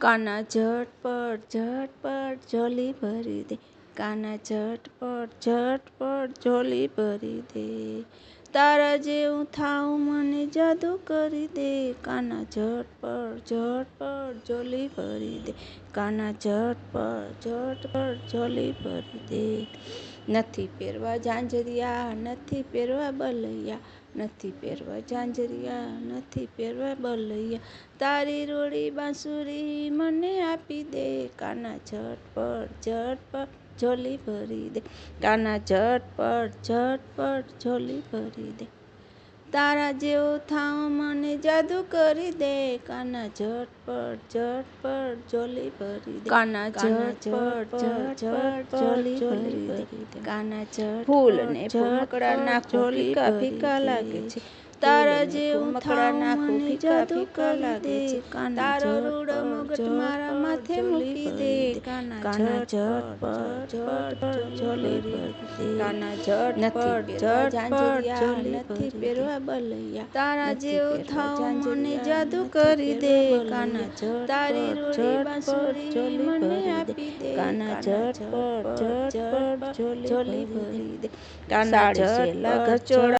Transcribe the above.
કાના ઝટપટ ઝોલી ભરી દે, કાના ઝટપટ ઝોલી ભરી દે, તારા જેવું થાવું મને જાદુ કરી દે, કાના ઝટપટ ઝોલી ભરી દે, કાના ઝટપટ ઝોલી ભરી દે. નથી પહેરવા ઝાંઝરિયા, નથી પહેરવા બલૈયા, નથી પહેરવા ઝાંઝરિયા, નથી પહેરવા બલૈયા, તારી રૂડી બાંસુરી મને આપી દે, કાના ઝટપટ ઝોલી ભરી દે, કાના ઝટપટ ઝોલી ભરી દે, તારા જેવો થાવ મને જાદુ કરી દે, કાના ઝટપટ ઝોલી ભરી દે, કાના ઝટપટ ઝોલી ભરી દે, કાના ઝટપટ ફૂલ ને ફૂમકડા નાખો ફીકા ફીકા લાગે છે, તારા જેવું થાવ મને જાદુ કરી દે, તારો રૂડો મુગટ મારા માથે મૂકી દે, કાના ઝટપટ ઝોલી ભરી દે, કાના ઝટપટ નથી પહેરવા બલૈયા, તારા જેવું થાવ મને જાદુ કરી દે, કાના તારી રૂડી બાંસુરી મને આપી દે, કાના ઝટપટ ઝોલી ભરી દે, કાના ઝટપટ